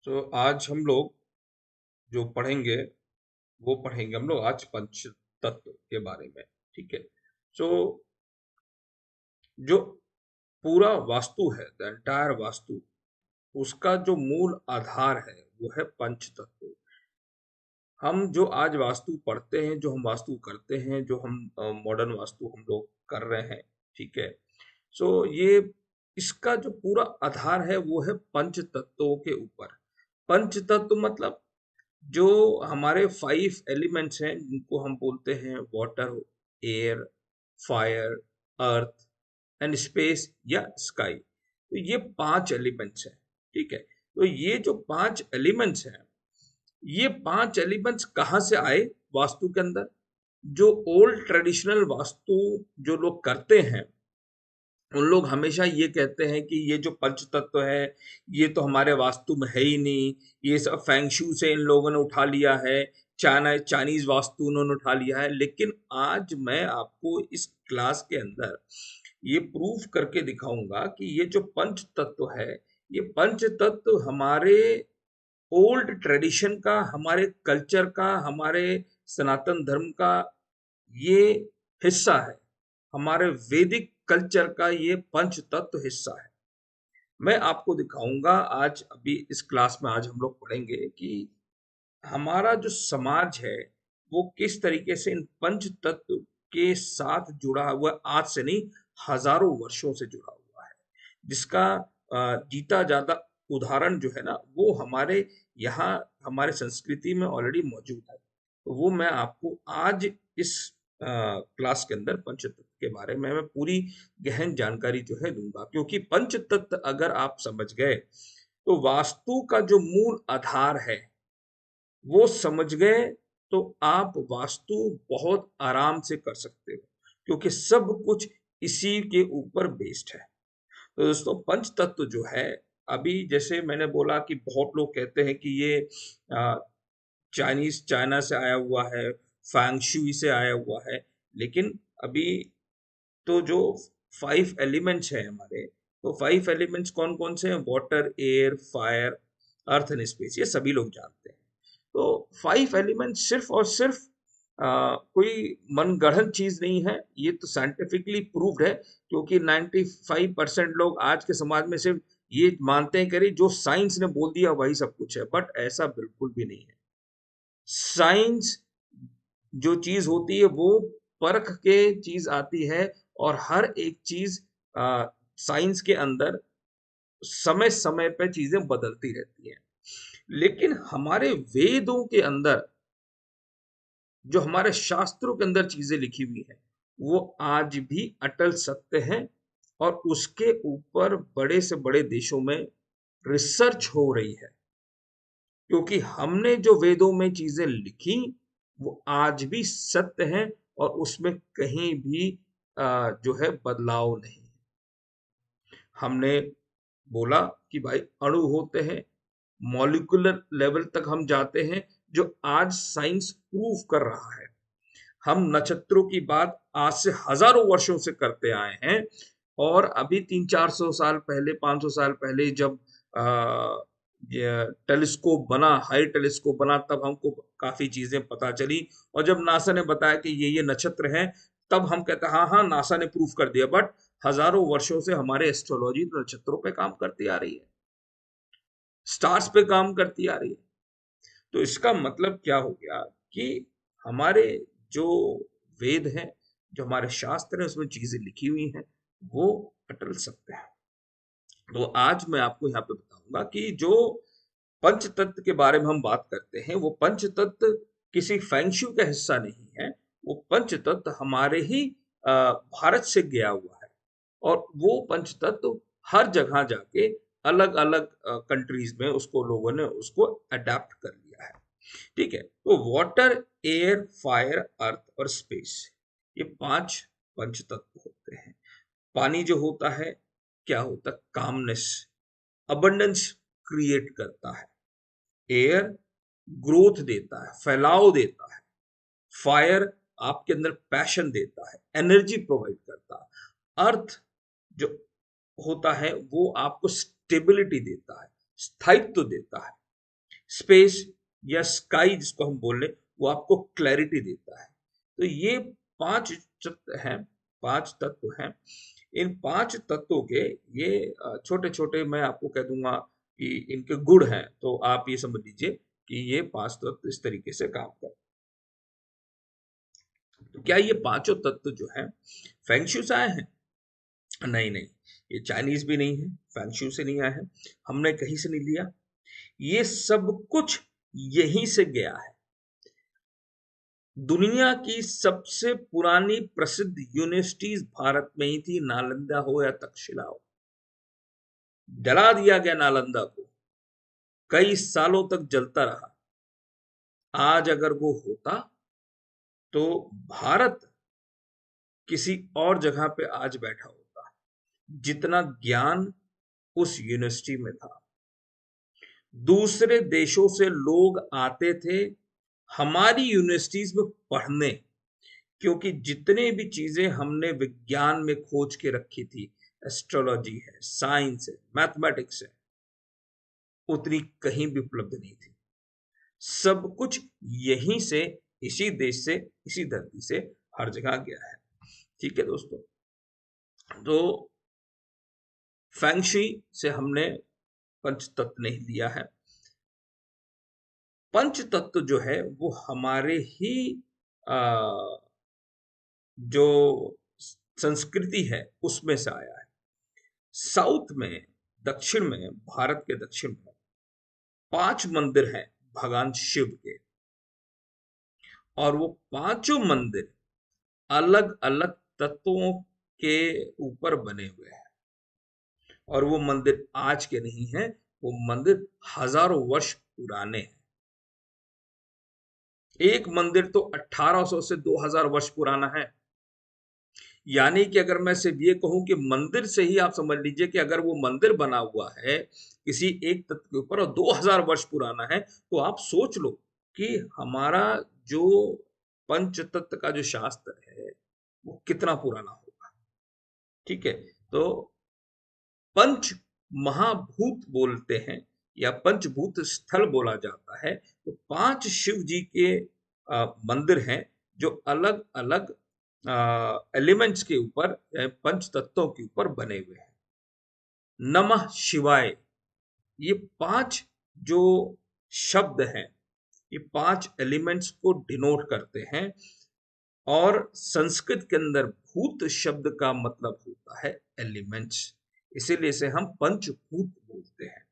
तो आज हम लोग जो पढ़ेंगे वो पढ़ेंगे हम लोग आज पंच तत्व के बारे में। ठीक है। तो जो पूरा वास्तु है, द एंटायर वास्तु, उसका जो मूल आधार है वो है पंच तत्व। हम जो आज वास्तु पढ़ते हैं, जो हम वास्तु करते हैं, जो हम मॉडर्न वास्तु हम लोग कर रहे हैं, ठीक है। सो ये इसका जो पूरा आधार है वो है पंच तत्वों के ऊपर। पंच तत्व मतलब जो हमारे 5 एलिमेंट्स हैं जिनको हम बोलते हैं water, air, fire, earth and space या स्काई। तो ये 5 एलिमेंट्स हैं। ठीक है। तो ये जो 5 एलिमेंट्स हैं, ये 5 एलिमेंट्स कहाँ से आए वास्तु के अंदर? जो ओल्ड ट्रेडिशनल वास्तु जो लोग करते हैं, उन लोग हमेशा ये कहते हैं कि ये जो पंच तत्व है ये तो हमारे वास्तु में है ही नहीं, ये सब फेंगशू से इन लोगों ने उठा लिया है, चाइनीज वास्तु उन्होंने उठा लिया है। लेकिन आज मैं आपको इस क्लास के अंदर ये प्रूफ करके दिखाऊंगा कि ये जो पंच तत्व है, ये पंच तत्व हमारे ओल्ड ट्रेडिशन का, हमारे कल्चर का, हमारे सनातन धर्म का ये हिस्सा है। हमारे वैदिक कल्चर का ये पंच तत्व हिस्सा है। मैं आपको दिखाऊंगा आज, अभी इस क्लास में आज हम लोग पढ़ेंगे कि हमारा जो समाज है वो किस तरीके से इन पंच तत्व के साथ जुड़ा हुआ है। आज से नहीं, हजारों वर्षों से जुड़ा हुआ है, जिसका जीता जाता उदाहरण जो है ना, वो हमारे यहाँ हमारे संस्कृति में ऑलरेडी मौजूद है। तो वो मैं आपको आज इस क्लास के अंदर पंचतत्व के बारे में मैं पूरी गहन जानकारी जो है दूंगा, क्योंकि पंचतत्व अगर आप समझ गए तो वास्तु का जो मूल आधार है वो समझ गए, तो आप वास्तु बहुत आराम से कर सकते हो, क्योंकि सब कुछ इसी के ऊपर बेस्ड है। तो दोस्तों, पंच तत्व जो है, अभी जैसे मैंने बोला कि बहुत लोग कहते हैं कि ये चाइना से आया हुआ है, फैंगशुई से आया हुआ है। लेकिन अभी तो जो 5 एलिमेंट्स हैं हमारे, तो 5 एलिमेंट्स कौन कौन से हैं? Water, air, fire, earth and space, ये सभी लोग जानते हैं। तो 5 एलिमेंट सिर्फ और सिर्फ कोई मनगढ़ंत चीज नहीं है, ये तो साइंटिफिकली प्रूव्ड है। क्योंकि 95% लोग आज के समाज में सिर्फ ये मानते हैं कि जो साइंस ने बोल दिया वही सब कुछ है, बट ऐसा बिल्कुल भी नहीं है। साइंस जो चीज होती है वो परख के चीज आती है, और हर एक चीज साइंस के अंदर समय समय पे चीजें बदलती रहती हैं। लेकिन हमारे वेदों के अंदर, जो हमारे शास्त्रों के अंदर चीजें लिखी हुई हैं, वो आज भी अटल सत्य हैं। और उसके ऊपर बड़े से बड़े देशों में रिसर्च हो रही है, क्योंकि हमने जो वेदों में चीजें लिखी वो आज भी सत्य हैं, और उसमें कहीं भी जो है बदलाव नहीं। हमने बोला कि भाई अणु होते हैं, मॉलिक्यूलर लेवल तक हम जाते हैं, जो आज साइंस प्रूव कर रहा है। हम नक्षत्रों की बात आज से हजारों वर्षों से करते आए हैं, और अभी 300-400 साल पहले, 500 साल पहले जब टेलीस्कोप बना, हाई टेलीस्कोप बना, तब हमको काफी चीजें पता चली। और जब नासा ने बताया कि ये नक्षत्र हैं, तब हम कहते हैं हाँ हाँ, नासा ने प्रूफ कर दिया। बट हजारों वर्षों से हमारे एस्ट्रोलॉजी तो नक्षत्रों पे काम करती आ रही है, स्टार्स पे काम करती आ रही है। तो इसका मतलब क्या हो गया कि हमारे जो वेद हैं, जो हमारे शास्त्र हैं, उसमें चीजें लिखी हुई हैं, वो अटल सत्य है। तो आज मैं आपको यहाँ पे बताऊंगा कि जो पंच तत्व के बारे में हम बात करते हैं, वो पंच तत्व किसी फेंगशू का हिस्सा नहीं है। वो पंच तत्व हमारे ही भारत से गया हुआ है, और वो पंच तत्व हर जगह जाके अलग अलग कंट्रीज में उसको लोगों ने उसको अडेप्ट कर लिया है। ठीक है। तो वाटर, एयर, फायर, अर्थ और स्पेस, ये 5 पंच तत्व होते हैं। पानी जो होता है, क्या होता है? कामनेस, अबंडेंस क्रिएट करता है। एयर ग्रोथ देता है, फैलाव देता है। फायर आपके अंदर पैशन देता है, एनर्जी प्रोवाइड करता है। अर्थ जो होता है वो आपको स्टेबिलिटी देता है, स्थायित्व देता है। स्पेस या स्काई जिसको हम बोल रहे, वो आपको क्लैरिटी देता है। तो ये 5 तत्व हैं, 5 तत्व हैं। इन 5 तत्वों के ये छोटे छोटे मैं आपको कह दूंगा कि इनके गुण हैं, तो आप ये समझ लीजिए कि ये 5 तत्व इस तरीके से काम करते हैं। तो क्या ये पांचों तत्व जो है फेंगशू से आए हैं? नहीं नहीं, ये चाइनीज भी नहीं है, फेंगशू से नहीं आया है, हमने कहीं से नहीं लिया। ये सब कुछ यहीं से गया है। दुनिया की सबसे पुरानी प्रसिद्ध यूनिवर्सिटीज भारत में ही थी, नालंदा हो या तक्षशिला हो। जला दिया गया नालंदा को, कई सालों तक जलता रहा। आज अगर वो होता तो भारत किसी और जगह पे आज बैठा होता। जितना ज्ञान उस यूनिवर्सिटी में था, दूसरे देशों से लोग आते थे हमारी यूनिवर्सिटीज में पढ़ने, क्योंकि जितने भी चीजें हमने विज्ञान में खोज के रखी थी, एस्ट्रोलॉजी है, साइंस है, मैथमेटिक्स है, उतनी कहीं भी उपलब्ध नहीं थी। सब कुछ यहीं से, इसी देश से, इसी धरती से हर जगह गया है। ठीक है दोस्तों, तो फेंगशी से हमने पंच तत्व नहीं लिया है। पंच तत्व जो है वो हमारे ही जो संस्कृति है उसमें से आया है। साउथ में, दक्षिण में, भारत के दक्षिण में 5 मंदिर हैं भगवान शिव के, और वो पांचों मंदिर अलग अलग तत्वों के ऊपर बने हुए हैं। और वो मंदिर आज के नहीं हैं, वो मंदिर हजारों वर्ष पुराने हैं। एक मंदिर तो 1800 से 2000 वर्ष पुराना है। यानी कि अगर मैं सिर्फ ये कहूं कि मंदिर से ही आप समझ लीजिए कि अगर वो मंदिर बना हुआ है किसी एक तत्व के ऊपर और 2000 वर्ष पुराना है, तो आप सोच लो कि हमारा जो पंच तत्व का जो शास्त्र है वो कितना पुराना होगा। ठीक है, तो पंच महाभूत बोलते हैं या पंचभूत स्थल बोला जाता है। तो 5 शिव जी के मंदिर हैं जो अलग अलग एलिमेंट्स के ऊपर, पंच तत्वों के ऊपर बने हुए हैं। नमः शिवाय, ये 5 जो शब्द हैं, ये 5 एलिमेंट्स को डिनोट करते हैं। और संस्कृत के अंदर भूत शब्द का मतलब होता है एलिमेंट्स, इसीलिए इसे हम पंचभूत बोलते हैं।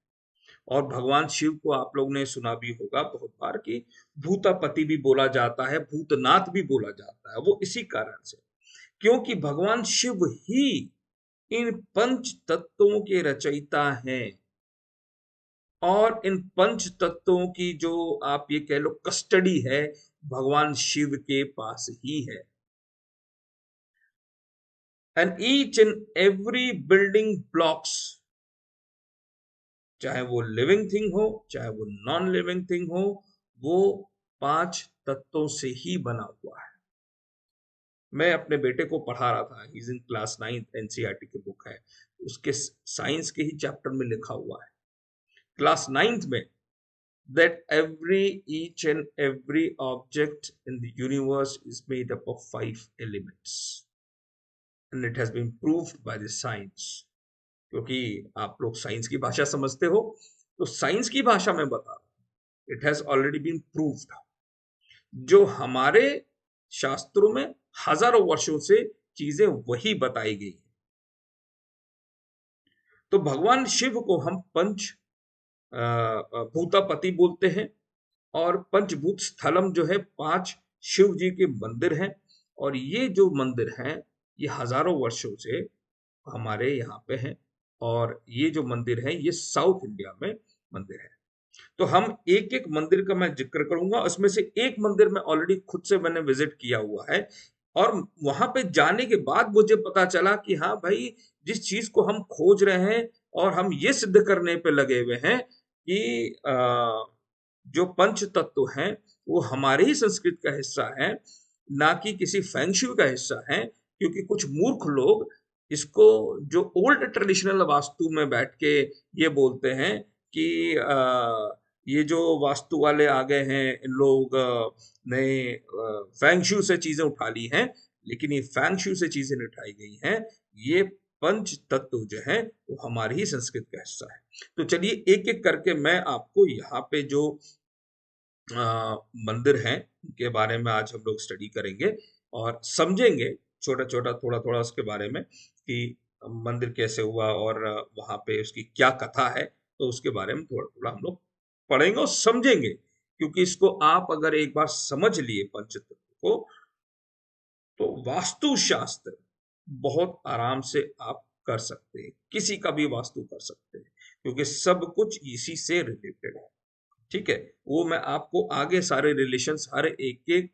और भगवान शिव को आप लोग ने सुना भी होगा बहुत बार कि भूतापति भी बोला जाता है, भूतनाथ भी बोला जाता है। वो इसी कारण से, क्योंकि भगवान शिव ही इन पंच तत्वों के रचयिता हैं। और इन पंच तत्वों की जो आप ये कह लो कस्टडी है, भगवान शिव के पास ही है। And each and every building blocks, चाहे वो लिविंग थिंग हो चाहे वो नॉन लिविंग थिंग हो, वो 5 तत्वों से ही बना हुआ है। मैं अपने बेटे को पढ़ा रहा था, he is in class 9th, NCERT की बुक है, उसके साइंस के ही चैप्टर में लिखा हुआ है क्लास 9th में, that each and every object in the universe is made up of 5 elements and it has been proved by the science। क्योंकि आप लोग साइंस की भाषा समझते हो, तो साइंस की भाषा में बता रहा हूं, it has already been proved. जो हमारे शास्त्रों में हजारों वर्षों से चीजें वही बताई गई। तो भगवान शिव को हम पंच भूतापति बोलते हैं। और पंचभूत स्थलम जो है 5 शिव जी के मंदिर हैं। और ये जो मंदिर हैं ये हजारों वर्षों से हमारे यहाँ पे हैं। और ये जो मंदिर है ये साउथ इंडिया में मंदिर है। तो हम एक एक मंदिर का मैं जिक्र करूंगा। उसमें से एक मंदिर में ऑलरेडी खुद से मैंने विजिट किया हुआ है, और वहां पे जाने के बाद मुझे पता चला कि हाँ भाई, जिस चीज को हम खोज रहे हैं और हम ये सिद्ध करने पे लगे हुए हैं कि जो पंच तत्व हैं वो हमारे ही संस्कृत का हिस्सा है, ना कि किसी फेंगशुई का हिस्सा है। क्योंकि कुछ मूर्ख लोग इसको, जो ओल्ड ट्रेडिशनल वास्तु में बैठ के ये बोलते हैं कि ये जो वास्तु वाले आ गए हैं, इन लोग नए फैंग शू से चीजें उठा ली हैं, लेकिन ये फैंग शू से चीजें नहीं उठाई गई हैं। ये पंच तत्व जो है वो हमारी ही संस्कृत का हिस्सा है। तो चलिए एक एक करके मैं आपको यहाँ पे जो मंदिर हैं उनके बारे में आज हम लोग स्टडी करेंगे और समझेंगे छोटा छोटा थोड़ा थोड़ा उसके बारे में कि मंदिर कैसे हुआ और वहां पे उसकी क्या कथा है। तो उसके बारे में थोड़ा थोड़ा हम लोग पढ़ेंगे और समझेंगे, क्योंकि इसको आप अगर एक बार समझ लिए पंचतत्व को, तो वास्तु शास्त्र बहुत आराम से आप कर सकते हैं, किसी का भी वास्तु कर सकते हैं, क्योंकि सब कुछ इसी से रिलेटेड है। ठीक है, वो मैं आपको आगे सारे रिलेशंस हर एक एक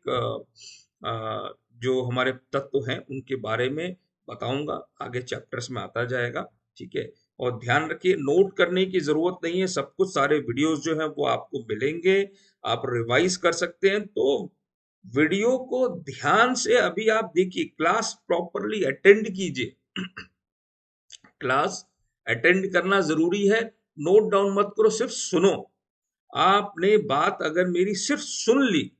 जो हमारे तत्व हैं उनके बारे में बताऊंगा, आगे चैप्टर्स में आता जाएगा। ठीक है, और ध्यान रखिए नोट करने की जरूरत नहीं है, सब कुछ सारे वीडियोस जो हैं वो आपको मिलेंगे, आप रिवाइज कर सकते हैं। तो वीडियो को ध्यान से अभी आप देखिए, क्लास प्रॉपरली अटेंड कीजिए। क्लास अटेंड करना जरूरी है, नोट डाउन मत करो, सिर्फ सुनो। आपने बात अगर मेरी सिर्फ सुन ली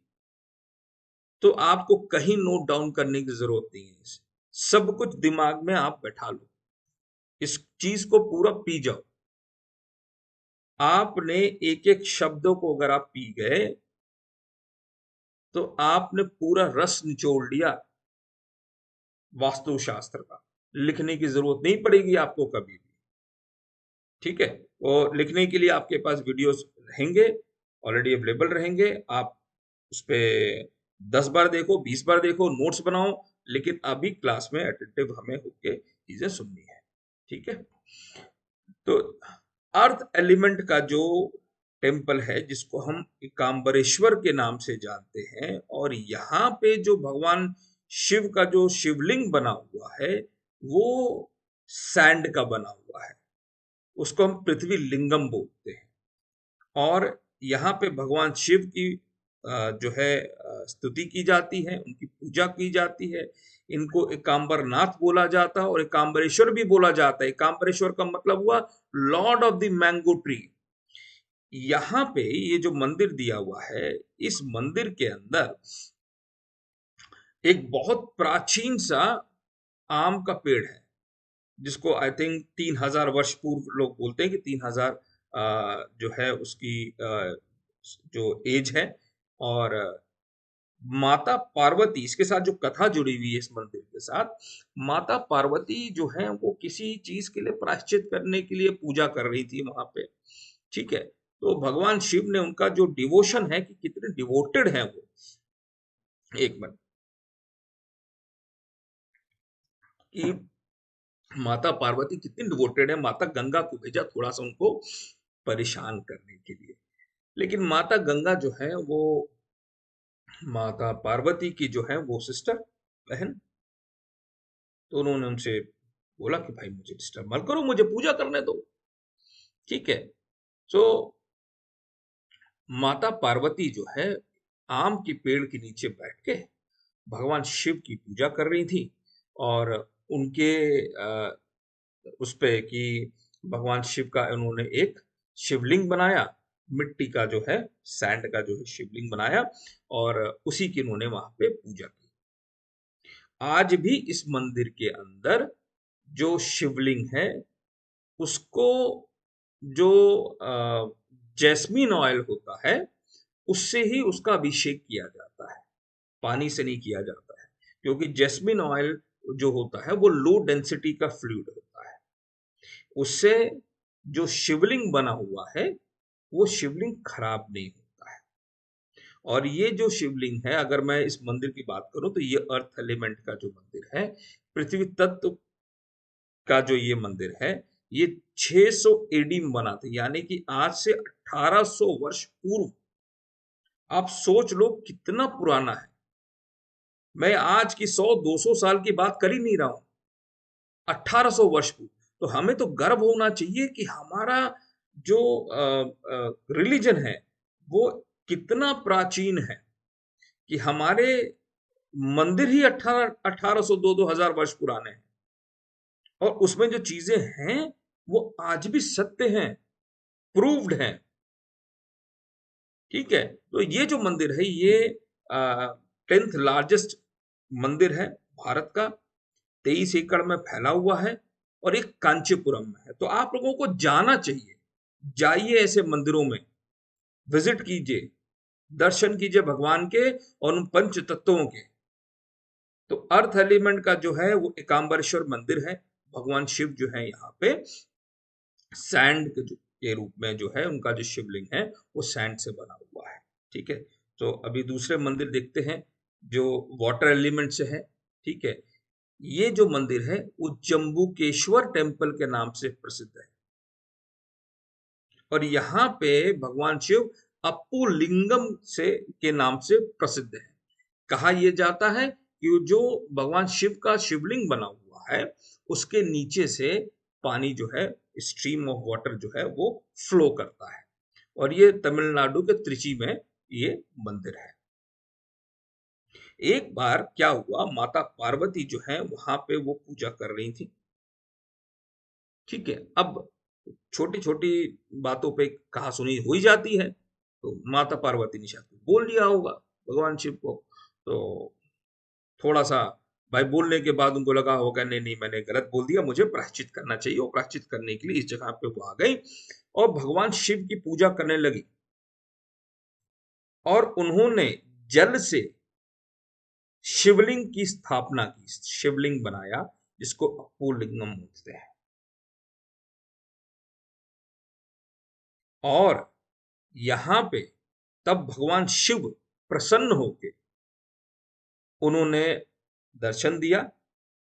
तो आपको कहीं नोट डाउन करने की जरूरत नहीं है, सब कुछ दिमाग में आप बैठा लो, इस चीज को पूरा पी जाओ। आपने एक एक शब्दों को अगर आप पी गए तो आपने पूरा रस निचोड़ लिया वास्तुशास्त्र का। लिखने की जरूरत नहीं पड़ेगी आपको कभी भी। ठीक है, और लिखने के लिए आपके पास वीडियोस रहेंगे, ऑलरेडी अवेलेबल रहेंगे। आप उस पे 10 बार देखो, 20 बार देखो, नोट्स बनाओ, लेकिन अभी क्लास में अटेंटिव हमें होके चीजें सुननी है। ठीक है, तो अर्थ एलिमेंट का जो टेम्पल है जिसको हम एकाम्बरेश्वर के नाम से जानते हैं, और यहाँ पे जो भगवान शिव का जो शिवलिंग बना हुआ है वो सैंड का बना हुआ है, उसको हम पृथ्वी लिंगम बोलते हैं। और यहाँ पे भगवान शिव की जो है स्तुति की जाती है, उनकी पूजा की जाती है। इनको एकाम्बरनाथ बोला जाता है और एकाम्बरेश्वर भी बोला जाता है। एकाम्बरेश्वर का मतलब हुआ Lord of the mango tree. यहाँ पे ये जो मंदिर दिया हुआ है, इस मंदिर के अंदर एक बहुत प्राचीन सा आम का पेड़ है, जिसको आई थिंक 3000 वर्ष पूर्व लोग बोलते हैं कि 3000 जो है उसकी जो एज है। और माता पार्वती, इसके साथ जो कथा जुड़ी हुई है इस मंदिर के साथ, माता पार्वती जो है वो किसी चीज के लिए प्रायश्चित करने के लिए पूजा कर रही थी वहां पे। ठीक है, तो भगवान शिव ने उनका जो डिवोशन है कि कितने डिवोटेड हैं वो, एक मिनट, कि माता पार्वती कितनी डिवोटेड है, माता गंगा को भेजा थोड़ा सा उनको परेशान करने के लिए। लेकिन माता गंगा जो है वो माता पार्वती की जो है वो सिस्टर, बहन, तो उन्होंने उनसे बोला कि भाई मुझे डिस्टर्ब मत करो, मुझे पूजा करने दो। ठीक है, तो माता पार्वती जो है आम के पेड़ के नीचे बैठ के भगवान शिव की पूजा कर रही थी। और उनके उस पे कि भगवान शिव का उन्होंने एक शिवलिंग बनाया, मिट्टी का जो है, सैंड का जो है शिवलिंग बनाया, और उसी की उन्होंने वहां पे पूजा की। आज भी इस मंदिर के अंदर जो शिवलिंग है उसको जो जैस्मिन ऑयल होता है उससे ही उसका अभिषेक किया जाता है, पानी से नहीं किया जाता है, क्योंकि जैस्मिन ऑयल जो होता है वो लो डेंसिटी का फ्लूइड होता है। उससे जो शिवलिंग बना हुआ है वो शिवलिंग खराब नहीं होता है। और ये जो शिवलिंग है, अगर मैं इस मंदिर की बात करूं तो ये अर्थ एलिमेंट का जो मंदिर है, पृथ्वी तत्व का जो ये मंदिर है, ये 600 एडी में बना था, यानी कि आज से 1800 वर्ष पूर्व। आप सोच लो कितना पुराना है। मैं आज की 100-200 साल की बात कर ही नहीं रहा हूं, 1800 वर्ष पूर्व। तो हमें तो गर्व होना चाहिए कि हमारा जो रिलीजन है वो कितना प्राचीन है, कि हमारे मंदिर ही 1800 2-2000 वर्ष पुराने हैं, और उसमें जो चीजें हैं वो आज भी सत्य हैं, प्रूव्ड हैं। ठीक है, तो ये जो मंदिर है ये 10th लार्जेस्ट मंदिर है भारत का, 23 एकड़ में फैला हुआ है और एक कांचीपुरम में है। तो आप लोगों को जाना चाहिए, जाइए ऐसे मंदिरों में, विजिट कीजिए, दर्शन कीजिए भगवान के और उन पंच तत्वों के। तो अर्थ एलिमेंट का जो है वो एकाम्बरेश्वर मंदिर है। भगवान शिव जो है यहाँ पे सैंड के रूप में जो है उनका जो शिवलिंग है वो सैंड से बना हुआ है। ठीक है, तो अभी दूसरे मंदिर देखते हैं जो वाटर एलिमेंट से है। ठीक है, ये जो मंदिर है वो जम्बूकेश्वर टेम्पल के नाम से प्रसिद्ध है और यहाँ पे भगवान शिव अप्पू लिंगम से के नाम से प्रसिद्ध है। कहा यह जाता है कि जो भगवान शिव का शिवलिंग बना हुआ है उसके नीचे से पानी जो है, स्ट्रीम ऑफ वाटर जो है वो फ्लो करता है और ये तमिलनाडु के त्रिची में ये मंदिर है। एक बार क्या हुआ, माता पार्वती जो है वहां पे वो पूजा कर रही थी। ठीक है, अब छोटी छोटी बातों पे कहा सुनी हो ही जाती है, तो माता पार्वती ने शायद बोल दिया होगा भगवान शिव को। तो थोड़ा सा भाई बोलने के बाद उनको लगा होगा नहीं नहीं मैंने गलत बोल दिया, मुझे प्रायश्चित करना चाहिए। और प्रायश्चित करने के लिए इस जगह पे वो आ गई और भगवान शिव की पूजा करने लगी और उन्होंने जल से शिवलिंग की स्थापना की, शिवलिंग बनाया जिसको अप्पू लिंगम बोलते हैं। और यहाँ पे तब भगवान शिव प्रसन्न होके उन्होंने दर्शन दिया,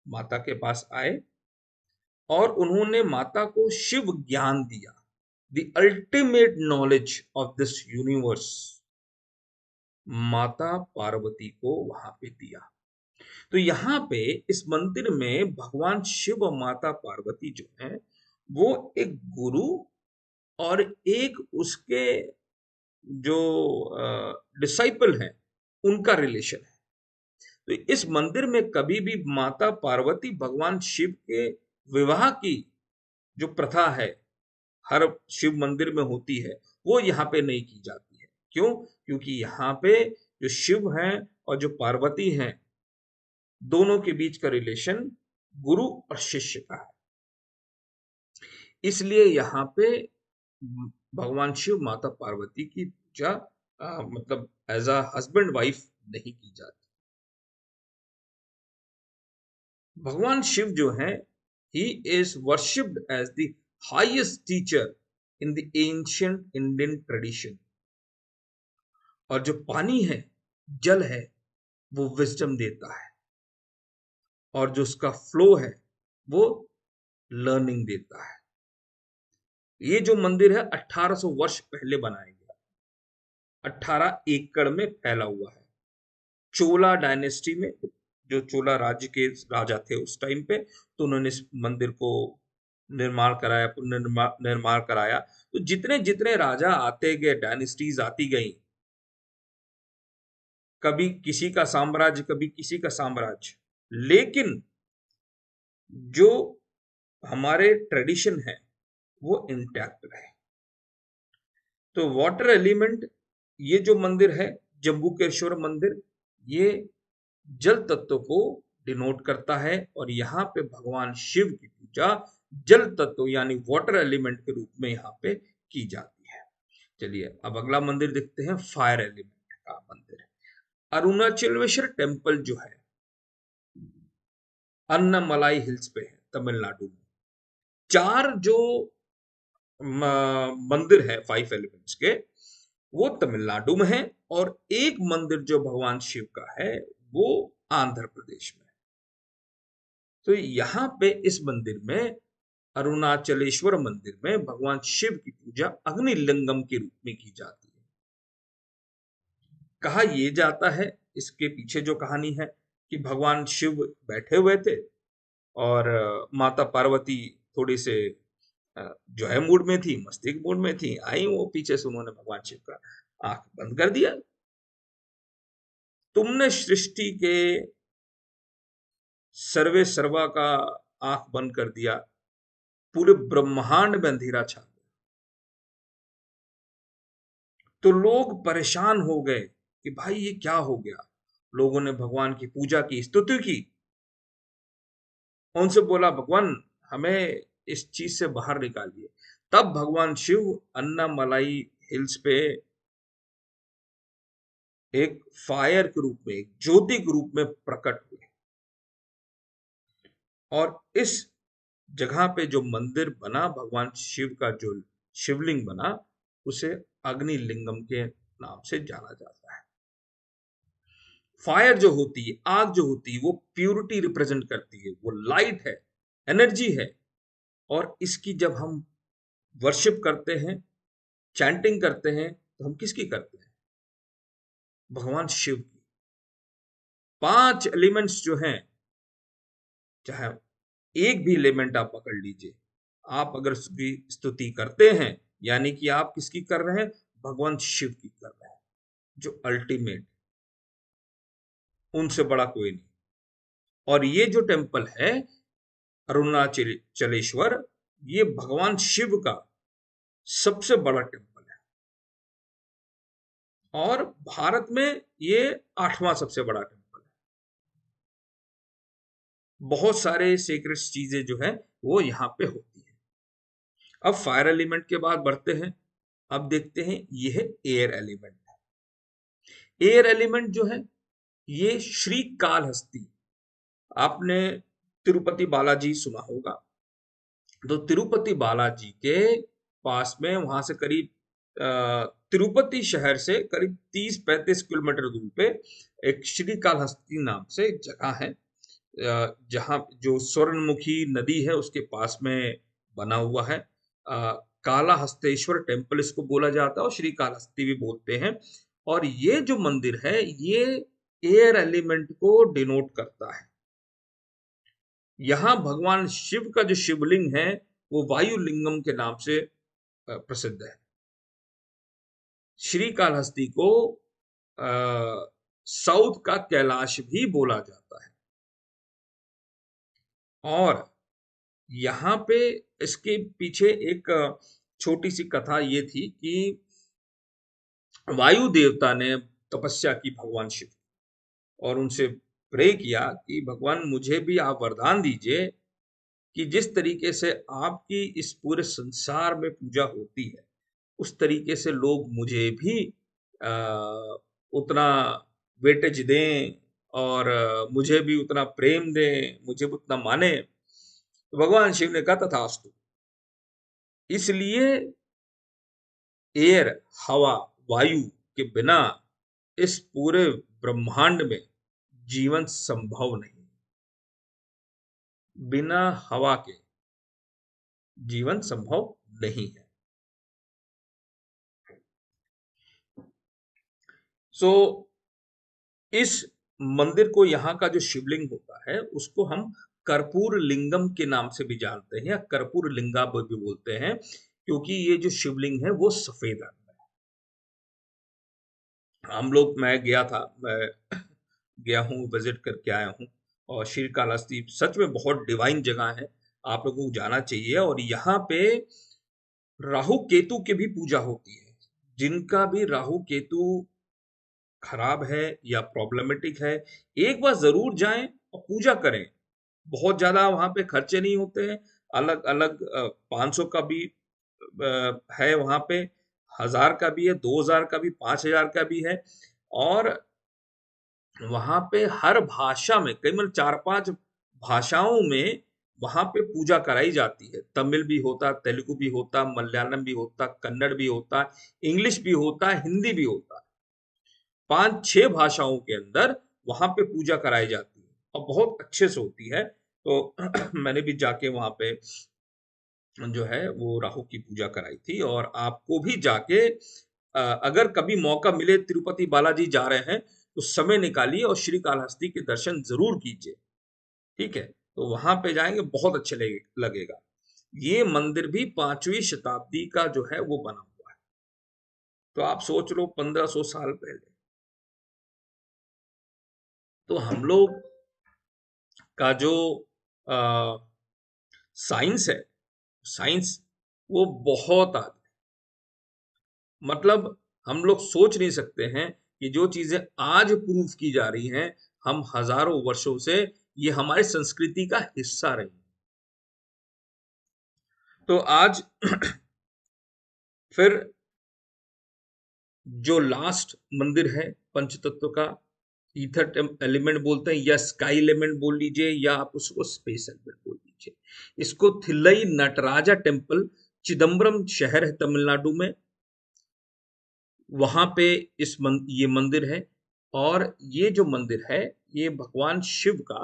माता के पास आए और उन्होंने माता को शिव ज्ञान दिया, the ultimate knowledge of this universe माता पार्वती को वहां पे दिया। तो यहाँ पे इस मंदिर में भगवान शिव और माता पार्वती जो है वो एक गुरु और एक उसके जो डिसाइपल हैं उनका रिलेशन है। तो इस मंदिर में कभी भी माता पार्वती भगवान शिव के विवाह की जो प्रथा है हर शिव मंदिर में होती है वो यहाँ पे नहीं की जाती है। क्यों? क्योंकि यहाँ पे जो शिव हैं और जो पार्वती हैं दोनों के बीच का रिलेशन गुरु और शिष्य का है, इसलिए यहाँ पे भगवान शिव माता पार्वती की पूजा मतलब एज अ हस्बैंड वाइफ नहीं की जाती। भगवान शिव जो है ही is worshipped as the highest teacher in the ancient Indian tradition. और जो पानी है, जल है, वो विजडम देता है और जो उसका फ्लो है वो लर्निंग देता है। ये जो मंदिर है 1800 वर्ष पहले बनाया गया, 18 एकड़ में फैला हुआ है। चोला डायनेस्टी में जो चोला राज्य के राजा थे उस टाइम पे, तो उन्होंने इस मंदिर को निर्माण कराया, निर्माण कराया। तो जितने जितने राजा आते गए, डायनेस्टीज आती गई, कभी किसी का साम्राज्य कभी किसी का साम्राज्य, लेकिन जो हमारे ट्रेडिशन है वो इंटैक्ट रहे। तो वाटर एलिमेंट ये जो मंदिर है जम्बूकेश्वर मंदिर, ये जल तत्व को डिनोट करता है और यहाँ पे भगवान शिव की पूजा जल तत्व यानी वाटर एलिमेंट के रूप में यहाँ पे की जाती है। चलिए अब अगला मंदिर देखते हैं, फायर एलिमेंट का मंदिर है। अरुणाचलेश्वर टेम्पल जो है अन्नमलाई हिल्स पे है तमिलनाडु में। चार जो मंदिर है 5 एलिमेंट्स के वो तमिलनाडु में है और एक मंदिर जो भगवान शिव का है वो आंध्र प्रदेश में है। तो यहाँ पे इस मंदिर में अरुणाचलेश्वर मंदिर में भगवान शिव की पूजा अग्निलिंगम के रूप में की जाती है। कहा यह जाता है, इसके पीछे जो कहानी है कि भगवान शिव बैठे हुए थे और माता पार्वती थोड़ी से जो है मूड में थी, मस्ती के मूड में थी, आई वो पीछे से उन्होंने भगवान शिव का आंख बंद कर दिया। तुमने सृष्टि के सर्वे सर्वा का आंख बंद कर दिया, पूरे ब्रह्मांड में अंधेरा छा गया। तो लोग परेशान हो गए कि भाई ये क्या हो गया। लोगों ने भगवान की पूजा की, स्तुति की, उनसे बोला भगवान हमें इस चीज से बाहर निकालिए। तब भगवान शिव अन्नामलाई हिल्स पे एक फायर के रूप में, एक ज्योति के रूप में प्रकट हुए, और इस जगह पे जो मंदिर बना, भगवान शिव का जो शिवलिंग बना, उसे अग्निलिंगम के नाम से जाना जाता है। फायर जो होती है, आग जो होती है, वो प्यूरिटी रिप्रेजेंट करती है, वो लाइट है, एनर्जी है। और इसकी जब हम वर्शिप करते हैं, चैंटिंग करते हैं, तो हम किसकी करते हैं? भगवान शिव की। 5 एलिमेंट्स जो हैं, चाहे एक भी एलिमेंट आप पकड़ लीजिए, आप अगर उसकी स्तुति करते हैं, यानी कि आप किसकी कर रहे हैं? भगवान शिव की कर रहे हैं, जो अल्टीमेट, उनसे बड़ा कोई नहीं। और ये जो टेम्पल है अरुणाचलेश्वर, ये भगवान शिव का सबसे बड़ा टेम्पल है, और भारत में ये 8वां सबसे बड़ा टेम्पल है। बहुत सारे सीक्रेट चीजें जो है वो यहाँ पे होती है। अब फायर एलिमेंट के बाद बढ़ते हैं। अब देखते हैं ये है एयर एलिमेंट। एयर एलिमेंट जो है, ये श्री कालहस्ती, आपने तिरुपति बालाजी सुना होगा, तो तिरुपति बालाजी के पास में, वहां से करीब तिरुपति शहर से करीब 30-35 किलोमीटर दूर पे एक श्रीकालहस्ती नाम से एक जगह है, जहाँ जो स्वर्णमुखी नदी है उसके पास में बना हुआ है। कालाहस्तेश्वर टेम्पल इसको बोला जाता है, और श्री कालहस्ती भी बोलते हैं। और ये जो मंदिर है, ये एयर एलिमेंट को डिनोट करता है। यहाँ भगवान शिव का जो शिवलिंग है, वो वायुलिंगम के नाम से प्रसिद्ध है। श्रीकालहस्ती को साउथ का कैलाश भी बोला जाता है। और यहाँ पे इसके पीछे एक छोटी सी कथा ये थी कि वायु देवता ने तपस्या की भगवान शिव, और उनसे प्रे किया कि भगवान मुझे भी आप वरदान दीजिए कि जिस तरीके से आपकी इस पूरे संसार में पूजा होती है, उस तरीके से लोग मुझे भी आ, उतना वेटेज दें, और मुझे भी उतना प्रेम दें, मुझे भी उतना माने। तो भगवान शिव ने कहा तथास्तु। इसलिए एयर, हवा, वायु के बिना इस पूरे ब्रह्मांड में जीवन संभव नहीं। बिना हवा के जीवन संभव नहीं है। सो इस मंदिर को, यहाँ का जो शिवलिंग होता है, उसको हम कर्पूर लिंगम के नाम से भी जानते हैं, या कर्पूर लिंगा भी बोलते हैं, क्योंकि ये जो शिवलिंग है वो सफेद रंग में है। मैं गया था, मैं गया हूँ, विजिट करके आया हूँ। और श्रीकालहस्ती सच में बहुत डिवाइन जगह है, आप लोगों को जाना चाहिए। और यहाँ पे राहु केतु की भी पूजा होती है। जिनका भी राहु केतु खराब है या प्रॉब्लमेटिक है, एक बार जरूर जाएं और पूजा करें। बहुत ज्यादा वहां पे खर्चे नहीं होते हैं। अलग अलग 500 का भी है वहां पे, 1000 का भी है, 2000 का भी, 5000 का भी है। और वहां पे हर भाषा में, कई मतलब 4-5 भाषाओं में वहां पे पूजा कराई जाती है। तमिल भी होता, तेलुगु भी होता, मलयालम भी होता, कन्नड़ भी होता, इंग्लिश भी होता, हिंदी भी होता। 5-6 भाषाओं के अंदर वहां पे पूजा कराई जाती है, और बहुत अच्छे से होती है। तो मैंने भी जाके वहां पे जो है वो राहु की पूजा कराई थी। और आपको भी जाके अगर कभी मौका मिले, तिरुपति बालाजी जा रहे हैं, तो समय निकालिए और श्री कालहस्ती के दर्शन जरूर कीजिए। ठीक है, तो वहां पे जाएंगे, बहुत अच्छे लगेगा। ये मंदिर भी 5वीं शताब्दी का जो है वो बना हुआ है। तो आप सोच लो, 1500 साल पहले। तो हम लोग का जो साइंस है, साइंस वो बहुत आगे, मतलब हम लोग सोच नहीं सकते हैं कि जो चीजें आज प्रूफ की जा रही हैं, हम हजारों वर्षों से ये हमारी संस्कृति का हिस्सा रही। तो आज फिर जो लास्ट मंदिर है पंचतत्व का, ईथर एलिमेंट बोलते हैं या स्काई एलिमेंट बोल लीजिए या आप उसको स्पेस एलिमेंट बोल लीजिए। इसको थिल्लई नटराजा टेम्पल, चिदम्बरम शहर है तमिलनाडु में, वहां पे ये मंदिर है। और ये जो मंदिर है ये भगवान शिव का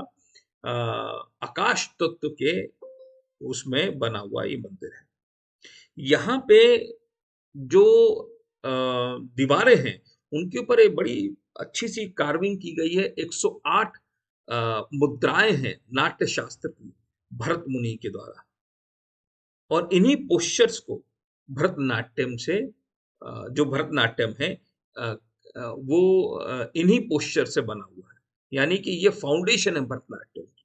आकाश तत्व के उसमें बना हुआ ये मंदिर है। यहाँ पे जो दीवारें हैं उनके ऊपर एक बड़ी अच्छी सी कार्विंग की गई है। 108 मुद्राएं हैं नाट्य शास्त्र की, भरत मुनि के द्वारा। और इन्हीं पोस्चर्स को भरतनाट्यम से जो भरतनाट्यम है वो इन्हीं पोस्चर से बना हुआ है, यानी कि ये फाउंडेशन है भरतनाट्यम की।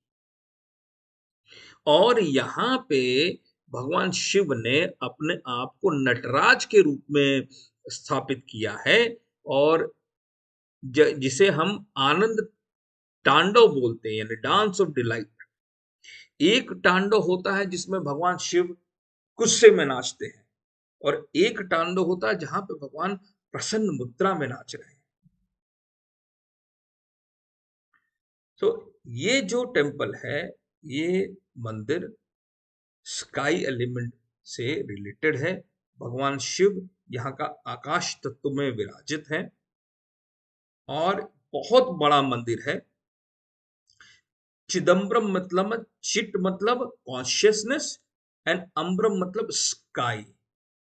और यहाँ पे भगवान शिव ने अपने आप को नटराज के रूप में स्थापित किया है, और जिसे हम आनंद तांडव बोलते हैं, यानी डांस ऑफ डिलाइट। एक तांडव होता है जिसमें भगवान शिव गुस्से में नाचते हैं, और एक तांडव होता है जहां पे भगवान प्रसन्न मुद्रा में नाच रहे हैं। तो ये जो टेम्पल है, ये मंदिर स्काई एलिमेंट से रिलेटेड है। भगवान शिव यहाँ का आकाश तत्व में विराजित है, और बहुत बड़ा मंदिर है। चिदम्बरम मतलब, चिट मतलब कॉन्शियसनेस, एंड अम्बरम मतलब स्काई,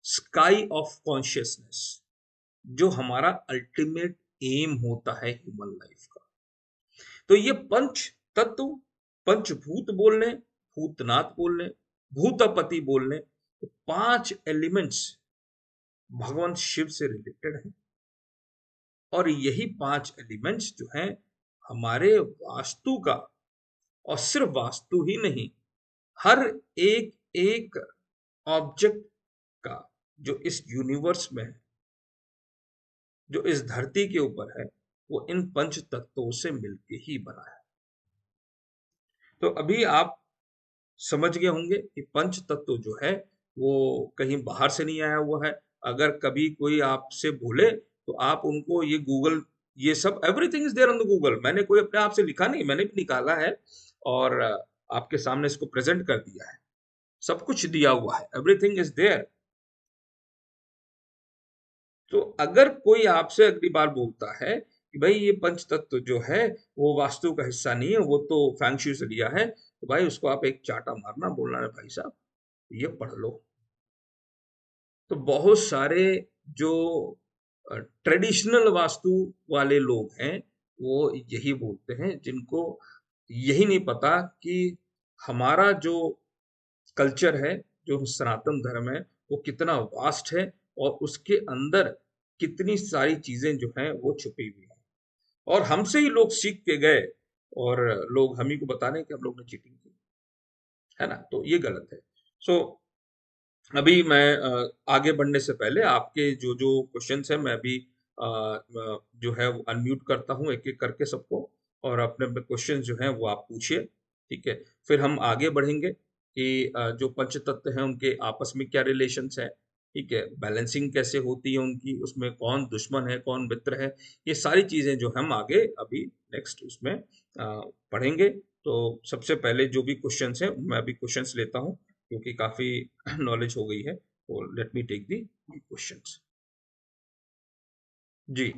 स्काई ऑफ कॉन्शियसनेस, जो हमारा अल्टीमेट एम होता है ह्यूमन लाइफ का। तो ये पंच तत्व, पंचभूत बोल लें, भूतनाथ बोल लें, भूतपति बोल लें, तो 5 एलिमेंट्स भगवान शिव से रिलेटेड हैं। और यही 5 एलिमेंट्स जो हैं हमारे वास्तु का, और सिर्फ वास्तु ही नहीं, हर एक एक ऑब्जेक्ट का जो इस यूनिवर्स में है, जो इस धरती के ऊपर है, वो इन पंच तत्वों से मिलके ही बना है। तो अभी आप समझ गए होंगे कि पंच तत्व जो है वो कहीं बाहर से नहीं आया हुआ है। अगर कभी कोई आपसे बोले तो आप उनको ये गूगल, ये सब everything is there on the Google, मैंने कोई अपने आप से लिखा नहीं, मैंने भी निकाला है और आपके सामने इसको प्रेजेंट कर दिया है। सब कुछ दिया हुआ है, एवरीथिंग इज देयर। तो अगर कोई आपसे अगली बार बोलता है कि भाई ये पंच तत्व जो है वो वास्तु का हिस्सा नहीं है, वो तो फैंगशू से लिया है, तो भाई उसको आप एक चाटा मारना, बोलना है भाई साहब ये पढ़ लो। तो बहुत सारे जो ट्रेडिशनल वास्तु वाले लोग हैं वो यही बोलते हैं, जिनको यही नहीं पता कि हमारा जो कल्चर है, जो सनातन धर्म है, वो कितना वास्ट है, और उसके अंदर कितनी सारी चीजें जो हैं वो छुपी हुई हैं, और हमसे ही लोग सीख के गए और लोग हम ही को बता रहे हैं कि हम लोग ने चीटिंग की है ना। तो ये गलत है। सो अभी मैं आगे बढ़ने से पहले आपके जो जो क्वेश्चंस हैं मैं अभी जो है वो अनम्यूट करता हूँ एक एक करके सबको, और अपने अपने क्वेश्चंस जो हैं वो आप पूछिए, ठीक है। फिर हम आगे बढ़ेंगे कि जो पंच तत्व हैं उनके आपस में क्या रिलेशंस है, ठीक है, बैलेंसिंग कैसे होती है उनकी, उसमें कौन दुश्मन है कौन मित्र है, ये सारी चीजें जो हम आगे अभी नेक्स्ट उसमें पढ़ेंगे। तो सबसे पहले जो भी क्वेश्चंस हैं मैं अभी क्वेश्चंस लेता हूँ, क्योंकि काफी नॉलेज हो गई है। तो let me take the questions. Ji.